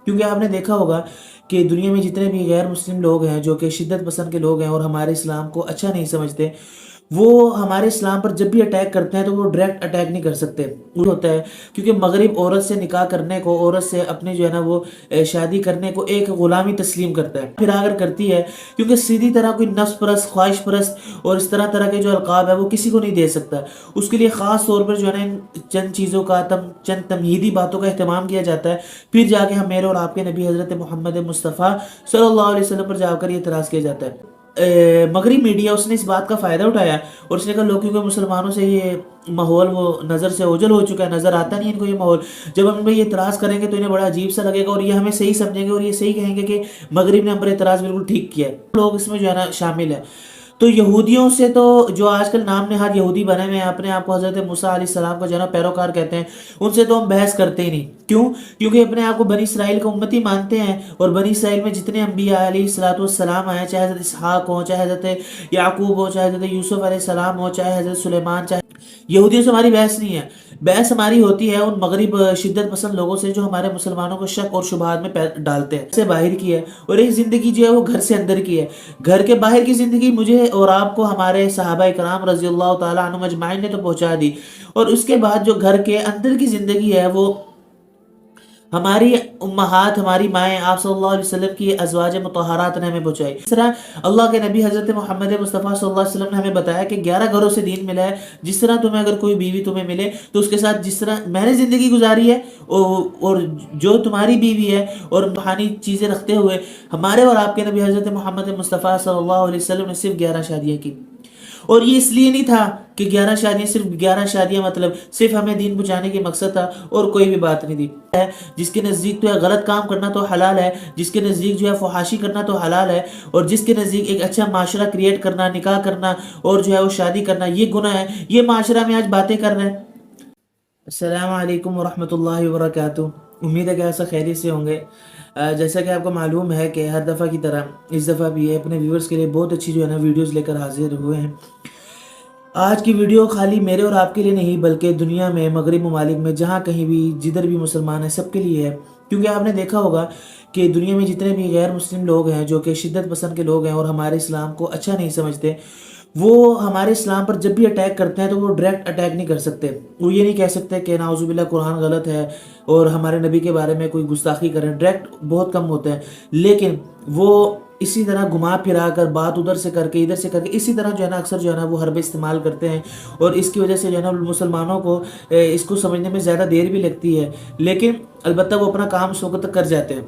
کیونکہ آپ نے دیکھا ہوگا کہ دنیا میں جتنے بھی غیر مسلم لوگ ہیں جو کہ شدت پسند کے لوگ ہیں اور ہمارے اسلام کو اچھا نہیں سمجھتے، وہ ہمارے اسلام پر جب بھی اٹیک کرتے ہیں تو وہ ڈائریکٹ اٹیک نہیں کر سکتے. وہ ہوتا ہے کیونکہ مغرب عورت سے نکاح کرنے کو، عورت سے اپنے جو ہے نا وہ شادی کرنے کو ایک غلامی تسلیم کرتا ہے. پھر اگر کرتی ہے کیونکہ سیدھی طرح کوئی نفس پرست، خواہش پرست اور اس طرح طرح کے جو القاب ہے وہ کسی کو نہیں دے سکتا. اس کے لیے خاص طور پر جو ہے نا ان چند چیزوں کا چند تمہیدی باتوں کا اہتمام کیا جاتا ہے. پھر جا کے ہم میرے اور آپ کے نبی حضرت محمد مصطفیٰ صلی اللہ علیہ وسلم پر جا کر یہ اعتراض کیا جاتا ہے. مغربی میڈیا اس نے اس بات کا فائدہ اٹھایا اور اس نے کہا لوگ کیونکہ مسلمانوں سے یہ ماحول وہ نظر سے اوجھل ہو چکا ہے، نظر آتا نہیں ان کو یہ ماحول، جب ہم ان پہ یہ اعتراض کریں گے تو انہیں بڑا عجیب سا لگے گا اور یہ ہمیں صحیح سمجھیں گے اور یہ صحیح کہیں گے کہ مغرب نے ہم پر اعتراض بالکل ٹھیک کیا ہے. لوگ اس میں جو ہے نا شامل ہیں. تو یہودیوں سے تو جو آج کل نام نہاد یہودی بنے ہوئے ہیں، اپنے آپ کو حضرت موسیٰ علیہ السلام کا جو ہے نا پیروکار کہتے ہیں، ان سے تو ہم بحث کرتے ہی نہیں. کیوں؟ کیونکہ اپنے آپ کو بنی اسرائیل کا امتی مانتے ہیں اور بنی اسرائیل میں جتنے انبیاء علیہ الصلوۃ والسلام آئے، چاہے حضرت اسحاق ہو، چاہے حضرت یعقوب ہو، چاہے حضرت یوسف علیہ السلام ہو، چاہے حضرت سلیمان، چاہے یہودیوں سے ہماری بحث نہیں ہے. بحث ہماری ہوتی ہے ان مغرب شدت پسند لوگوں سے جو ہمارے مسلمانوں کو شک اور شبہات میں ڈالتے ہیں. سے باہر کی ہے اور ایک زندگی جو ہے وہ گھر سے اندر کی ہے. گھر کے باہر کی زندگی مجھے اور آپ کو ہمارے صحابہ کرام رضی اللہ تعالیٰ عنہم اجمعین نے تو پہنچا دی، اور اس کے بعد جو گھر کے اندر کی زندگی ہے وہ ہماری امہات، ہماری مائیں، آپ صلی اللہ علیہ وسلم کی ازواج مطہرات نے ہمیں پہنچائی. اس طرح اللہ کے نبی حضرت محمد مصطفیٰ صلی اللہ علیہ وسلم نے ہمیں بتایا کہ 11 گھروں سے دین ملا ہے. جس طرح تمہیں اگر کوئی بیوی تمہیں ملے تو اس کے ساتھ جس طرح میں نے زندگی گزاری ہے اور جو تمہاری بیوی ہے، اور روحانی چیزیں رکھتے ہوئے ہمارے اور آپ کے نبی حضرت محمد مصطفیٰ صلی اللہ علیہ وسلم نے صرف 11 شادیاں کی. اور یہ اس لیے نہیں تھا کہ 11 شادیاں، صرف 11 شادیاں مطلب صرف ہمیں دین پہنچانے کی مقصد تھا اور کوئی بھی بات نہیں تھی. جس کے نزدیک تو ہے غلط کام کرنا تو حلال ہے، جس کے نزدیک جو ہے فحاشی کرنا تو حلال ہے، اور جس کے نزدیک ایک اچھا معاشرہ کریٹ کرنا، نکاح کرنا اور جو ہے وہ شادی کرنا یہ گناہ ہے. یہ معاشرہ میں آج باتیں کر رہے ہیں. السلام علیکم ورحمۃ اللہ وبرکاتہ. امید ہے کہ ایسا خیریت سے ہوں گے. جیسا کہ آپ کو معلوم ہے کہ ہر دفعہ کی طرح اس دفعہ بھی یہ اپنے ویورز کے لیے بہت اچھی جو ہے نا ویڈیوز لے کر حاضر ہوئے ہیں. آج کی ویڈیو خالی میرے اور آپ کے لیے نہیں بلکہ دنیا میں، مغرب ممالک میں جہاں کہیں بھی جدھر بھی مسلمان ہیں سب کے لیے ہے. کیونکہ آپ نے دیکھا ہوگا کہ دنیا میں جتنے بھی غیر مسلم لوگ ہیں جو کہ شدت پسند کے لوگ ہیں اور ہمارے اسلام کو اچھا نہیں سمجھتے، وہ ہمارے اسلام پر جب بھی اٹیک کرتے ہیں تو وہ ڈائریکٹ اٹیک نہیں کر سکتے. وہ یہ نہیں کہہ سکتے کہ نعوذ باللہ قرآن غلط ہے اور ہمارے نبی کے بارے میں کوئی گستاخی کریں. ڈائریکٹ بہت کم ہوتے ہیں، لیکن وہ اسی طرح گھما پھرا کر بات ادھر سے کر کے ادھر سے کر کے اسی طرح جو ہے نا اکثر جو ہے نا وہ حربے استعمال کرتے ہیں، اور اس کی وجہ سے جو ہے نا مسلمانوں کو اس کو سمجھنے میں زیادہ دیر بھی لگتی ہے، لیکن البتہ وہ اپنا کام اس وقت تک کر جاتے ہیں.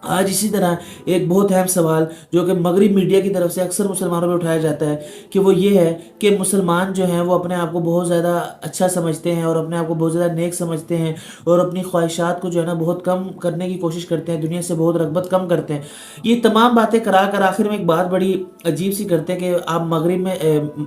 آج اسی طرح ایک بہت اہم سوال جو کہ مغرب میڈیا کی طرف سے اکثر مسلمانوں پہ اٹھایا جاتا ہے کہ وہ یہ ہے کہ مسلمان جو ہیں وہ اپنے آپ کو بہت زیادہ اچھا سمجھتے ہیں اور اپنے آپ کو بہت زیادہ نیک سمجھتے ہیں اور اپنی خواہشات کو جو ہے نا بہت کم کرنے کی کوشش کرتے ہیں، دنیا سے بہت رغبت کم کرتے ہیں. یہ تمام باتیں کرا کر آخر میں ایک بات بڑی عجیب سی کرتے ہیں کہ آپ مغرب میں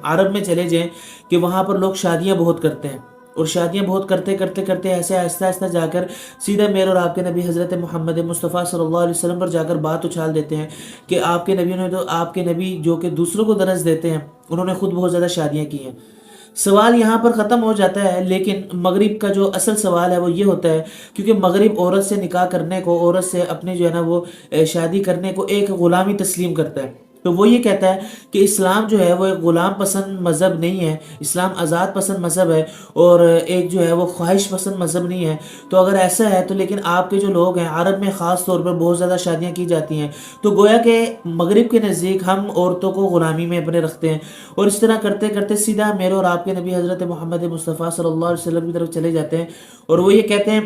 عرب میں چلے جائیں کہ وہاں پر لوگ شادیاں بہت کرتے ہیں، اور شادیاں بہت کرتے کرتے کرتے ایسے آہستہ آہستہ جا کر سیدھا میرے اور آپ کے نبی حضرت محمد مصطفیٰ صلی اللہ علیہ وسلم پر جا کر بات اچھال دیتے ہیں کہ آپ کے نبی نے تو، آپ کے نبی جو کہ دوسروں کو درس دیتے ہیں، انہوں نے خود بہت زیادہ شادیاں کی ہیں. سوال یہاں پر ختم ہو جاتا ہے، لیکن مغرب کا جو اصل سوال ہے وہ یہ ہوتا ہے کیونکہ مغرب عورت سے نکاح کرنے کو، عورت سے اپنے جو ہے نا وہ شادی کرنے کو ایک غلامی تسلیم کرتا ہے. تو وہ یہ کہتا ہے کہ اسلام جو ہے وہ ایک غلام پسند مذہب نہیں ہے، اسلام آزاد پسند مذہب ہے اور ایک جو ہے وہ خواہش پسند مذہب نہیں ہے. تو اگر ایسا ہے تو لیکن آپ کے جو لوگ ہیں عرب میں خاص طور پر بہت زیادہ شادیاں کی جاتی ہیں، تو گویا کہ مغرب کے نزدیک ہم عورتوں کو غلامی میں اپنے رکھتے ہیں. اور اس طرح کرتے کرتے سیدھا میرے اور آپ کے نبی حضرت محمد مصطفیٰ صلی اللہ علیہ وسلم کی طرف چلے جاتے ہیں، اور وہ یہ کہتے ہیں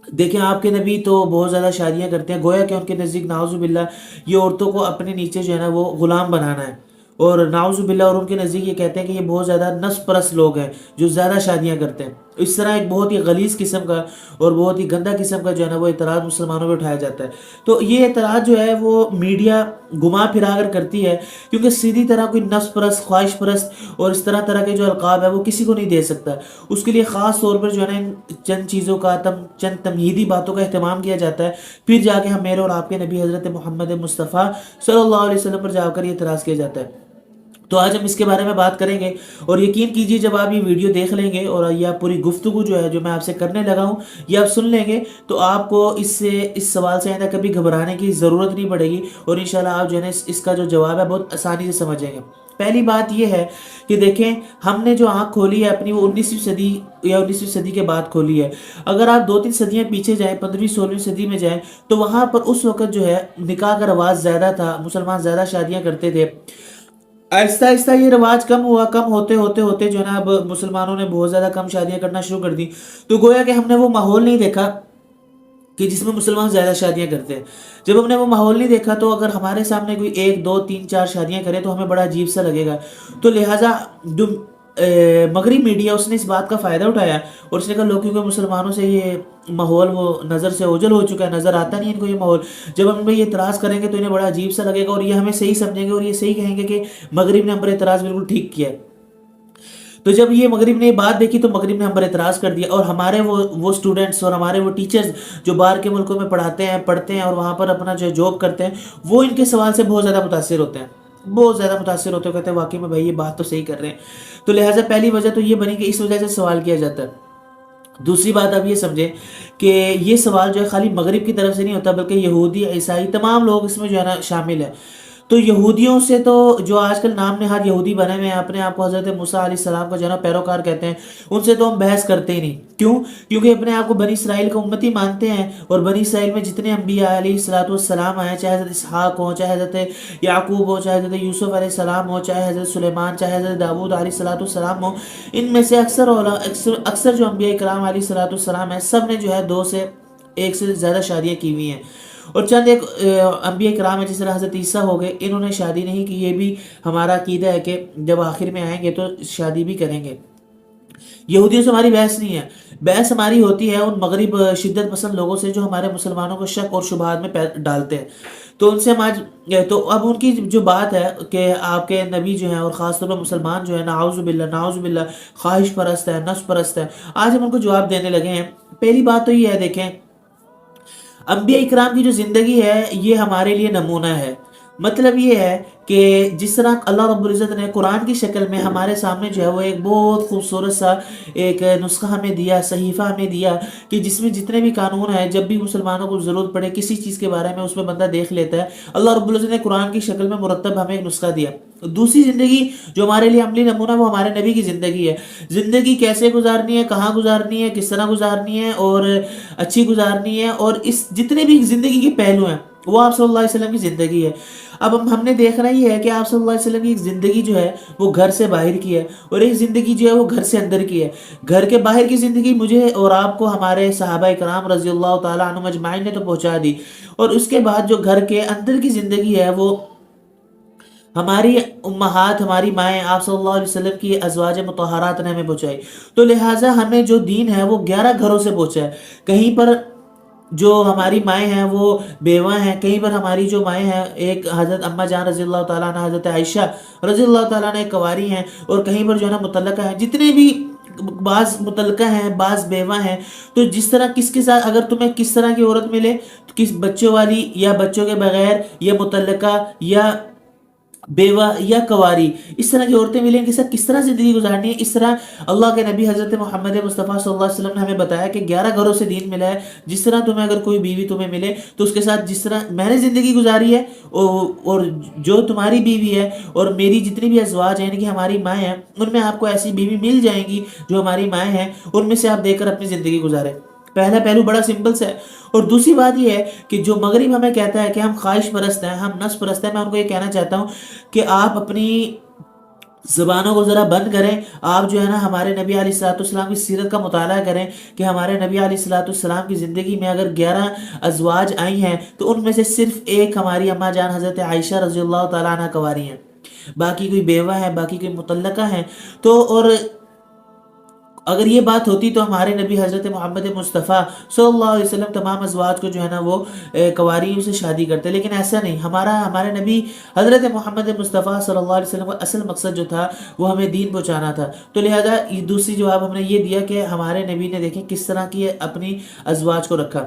دیکھیں آپ کے نبی تو بہت زیادہ شادیاں کرتے ہیں. گویا کہ ان کے نزدیک نعوذ باللہ یہ عورتوں کو اپنے نیچے جو ہے نا وہ غلام بنانا ہے، اور نعوذ باللہ، اور ان کے نزدیک یہ کہتے ہیں کہ یہ بہت زیادہ نفس پرست لوگ ہیں جو زیادہ شادیاں کرتے ہیں. اس طرح ایک بہت ہی غلیظ قسم کا اور بہت ہی گندا قسم کا جو ہے نا وہ اعتراض مسلمانوں پہ اٹھایا جاتا ہے. تو یہ اعتراض جو ہے وہ میڈیا گھما پھرا کر کرتی ہے کیونکہ سیدھی طرح کوئی نفس پرست، خواہش پرست اور اس طرح طرح کے جو القاب ہے وہ کسی کو نہیں دے سکتا. اس کے لیے خاص طور پر جو ہے نا ان چند چیزوں کا چند تمہیدی باتوں کا اہتمام کیا جاتا ہے. پھر جا کے ہم میرے اور آپ کے نبی حضرت محمد مصطفیٰ صلی اللہ علیہ وسلم پر جا کر یہ اعتراض کیا جاتا ہے. تو آج ہم اس کے بارے میں بات کریں گے، اور یقین کیجئے جب آپ یہ ویڈیو دیکھ لیں گے اور یہ آپ پوری گفتگو جو ہے جو میں آپ سے کرنے لگا ہوں یہ آپ سن لیں گے، تو آپ کو اس سوال سے آئندہ کبھی گھبرانے کی ضرورت نہیں پڑے گی، اور انشاءاللہ آپ جو ہے نا اس کا جو جواب ہے بہت آسانی سے سمجھیں گے۔ پہلی بات یہ ہے کہ دیکھیں، ہم نے جو آنکھ کھولی ہے اپنی وہ 19ویں صدی یا 19ویں صدی کے بعد کھولی ہے۔ اگر آپ 2-3 صدیاں پیچھے جائیں، 15ویں 16ویں صدی میں جائیں، تو وہاں پر اس وقت جو ہے نکاح کا رواج زیادہ تھا، مسلمان زیادہ شادیاں کرتے تھے۔ آہستہ آہستہ یہ رواج کم ہوا، کم ہوتے ہوتے ہوتے جو ہے نا اب مسلمانوں نے بہت زیادہ کم شادیاں کرنا شروع کر دی، تو گویا کہ ہم نے وہ ماحول نہیں دیکھا کہ جس میں مسلمان زیادہ شادیاں کرتے ہیں۔ جب ہم نے وہ ماحول نہیں دیکھا تو اگر ہمارے سامنے کوئی 1 2 3 4 شادیاں کرے تو ہمیں بڑا عجیب سا لگے گا، تو لہٰذا جو مغرب میڈیا اس نے اس بات کا فائدہ اٹھایا، اور اس نے کہا لوگ کیونکہ مسلمانوں سے یہ ماحول وہ نظر سے اوجھل ہو چکا ہے، نظر آتا نہیں ان کو یہ ماحول، جب ہم یہ اعتراض کریں گے تو انہیں بڑا عجیب سا لگے گا، اور یہ ہمیں صحیح سمجھیں گے اور یہ صحیح کہیں گے کہ مغرب نے ہم پر اعتراض بالکل ٹھیک کیا ہے۔ تو جب یہ مغرب نے یہ بات دیکھی تو مغرب نے ہم پر اعتراض کر دیا، اور ہمارے وہ اسٹوڈنٹس اور ہمارے وہ ٹیچرز جو باہر کے ملکوں میں پڑھتے ہیں اور وہاں پر اپنا جو جاب کرتے ہیں، وہ ان کے سوال سے بہت زیادہ متاثر ہوتے ہیں، بہت زیادہ متاثر ہوتے ہیں، کہتے ہیں واقعی میں بھائی یہ بات تو صحیح کر رہے ہیں۔ تو لہٰذا پہلی وجہ تو یہ بنی کہ اس وجہ سے سوال کیا جاتا ہے۔ دوسری بات آپ یہ سمجھیں کہ یہ سوال جو ہے خالی مغرب کی طرف سے نہیں ہوتا، بلکہ یہودی، عیسائی، تمام لوگ اس میں جو ہے نا شامل ہیں۔ تو یہودیوں سے تو جو آج کل نام نہاد یہودی بنے ہوئے ہیں، اپنے آپ کو حضرت موسیٰ علیہ السلام کا جو ہے نا پیروکار کہتے ہیں، ان سے تو ہم بحث کرتے ہی نہیں۔ کیوں؟ کیونکہ اپنے آپ کو بنی اسرائیل کا امتی مانتے ہیں، اور بنی اسرائیل میں جتنے انبیاء علیہ السلام آئے، چاہے حضرت اسحاق ہوں، چاہے حضرت یعقوب ہو، چاہے حضرت یوسف علیہ السلام ہو، چاہے حضرت سلیمان، چاہے حضرت داؤد علیہ السلام ہو، ان میں سے اکثر جو انبیاء کرام علیہ السلام ہیں، سب نے جو ہے 2 سے 1 سے زیادہ شادیاں کی ہوئی ہیں، اور چند ایک انبیاء کرام ہیں جس طرح حضرت عیسیٰ ہو گئے، انہوں نے شادی نہیں کی۔ یہ بھی ہمارا عقیدہ ہے کہ جب آخر میں آئیں گے تو شادی بھی کریں گے۔ یہودیوں سے ہماری بحث نہیں ہے، بحث ہماری ہوتی ہے ان مغرب شدت پسند لوگوں سے جو ہمارے مسلمانوں کو شک اور شبہات میں ڈالتے ہیں۔ تو ان سے ہم آج تو اب ان کی جو بات ہے کہ آپ کے نبی جو ہیں اور خاص طور پر مسلمان جو ہے نعوذ باللہ خواہش پرست ہے، نفس پرست ہے، آج ہم ان کو جواب دینے لگے ہیں۔ پہلی بات تو یہ ہے، دیکھیں انبیاء اکرام کی جو زندگی ہے یہ ہمارے لیے نمونہ ہے۔ مطلب یہ ہے کہ جس طرح اللہ رب العزت نے قرآن کی شکل میں ہمارے سامنے جو ہے وہ ایک بہت خوبصورت سا ایک نسخہ ہمیں دیا، صحیفہ ہمیں دیا، کہ جس میں جتنے بھی قانون ہیں، جب بھی مسلمانوں کو ضرورت پڑے کسی چیز کے بارے میں اس میں بندہ دیکھ لیتا ہے، اللہ رب العزت نے قرآن کی شکل میں مرتب ہمیں ایک نسخہ دیا۔ دوسری زندگی جو ہمارے لیے عملی نمونہ وہ ہمارے نبی کی زندگی ہے۔ زندگی کیسے گزارنی ہے، کہاں گزارنی ہے، کس طرح گزارنی ہے، اور اچھی گزارنی ہے، اور اس جتنے بھی زندگی کے پہلو ہیں وہ آپ صلی اللہ علیہ وسلم کی زندگی ہے۔ اب ہم نے دیکھنا یہ ہے کہ آپ صلی اللہ علیہ وسلم کی ایک زندگی جو ہے وہ گھر سے باہر کی ہے، اور ایک زندگی جو ہے وہ گھر سے اندر کی ہے۔ گھر کے باہر کی زندگی مجھے اور آپ کو ہمارے صحابہ کرام رضی اللہ تعالیٰ عنہم اجمعین نے تو پہنچا دی، اور اس کے بعد جو گھر کے اندر کی زندگی ہے وہ ہماری امہات، ہماری مائیں، آپ صلی اللہ علیہ وسلم کی ازواج مطہرات نے ہمیں پہنچائی۔ تو لہٰذا ہمیں جو دین ہے وہ 11 گھروں سے پہنچا ہے۔ کہیں پر جو ہماری مائیں ہیں وہ بیوہ ہیں، کہیں پر ہماری جو مائیں ہیں ایک حضرت اماں جان رضی اللہ تعالیٰ عنہ، حضرت عائشہ رضی اللہ تعالیٰ عنہ کنواری ہیں، اور کہیں پر جو ہے نا مطلقہ ہیں۔ جتنے بھی بعض مطلقہ ہیں، بعض بیوہ ہیں، تو جس طرح کس کے ساتھ اگر تمہیں کس طرح کی عورت ملے، تو کس بچوں والی یا بچوں کے بغیر یا مطلقہ یا بیوہ یا کواری، اس طرح کی عورتیں ملیں کہ کس طرح زندگی گزارنی ہے، اس طرح اللہ کے نبی حضرت محمد مصطفیٰ صلی اللہ علیہ وسلم نے ہمیں بتایا کہ 11 گھروں سے دین ملا ہے۔ جس طرح تمہیں اگر کوئی بیوی تمہیں ملے تو اس کے ساتھ جس طرح میں نے زندگی گزاری ہے، اور جو تمہاری بیوی ہے اور میری جتنی بھی ازواج ہیں، یعنی کہ ہماری مائیں ہیں، ان میں آپ کو ایسی بیوی مل جائیں گی جو ہماری مائیں ہیں، ان میں سے آپ دیکھ کر اپنی زندگی گزاریں۔ پہلا پہلو بڑا سمپل سے ہے۔ اور دوسری بات یہ ہے کہ جو مغرب ہمیں کہتا ہے کہ ہم خواہش پرست ہیں، ہم نفس پرست ہیں، میں ان کو یہ کہنا چاہتا ہوں کہ آپ اپنی زبانوں کو ذرا بند کریں۔ آپ جو ہے نا ہمارے نبی علیہ السلام کی سیرت کا مطالعہ کریں کہ ہمارے نبی علیہ السلام کی زندگی میں اگر 11 ازواج آئی ہیں تو ان میں سے صرف ایک ہماری اماں جان حضرت عائشہ رضی اللہ تعالیٰ عنہ کنواری ہیں، باقی کوئی بیوہ ہے، باقی کوئی مطلقہ ہیں۔ تو اور اگر یہ بات ہوتی تو ہمارے نبی حضرت محمد مصطفیٰ صلی اللہ علیہ وسلم تمام ازواج کو جو ہے نا وہ کنواریوں سے شادی کرتے، لیکن ایسا نہیں۔ ہمارے نبی حضرت محمد مصطفیٰ صلی اللہ علیہ وسلم کا اصل مقصد جو تھا وہ ہمیں دین پہنچانا تھا۔ تو لہذا دوسری جواب ہم نے یہ دیا کہ ہمارے نبی نے دیکھیں کس طرح کی اپنی ازواج کو رکھا۔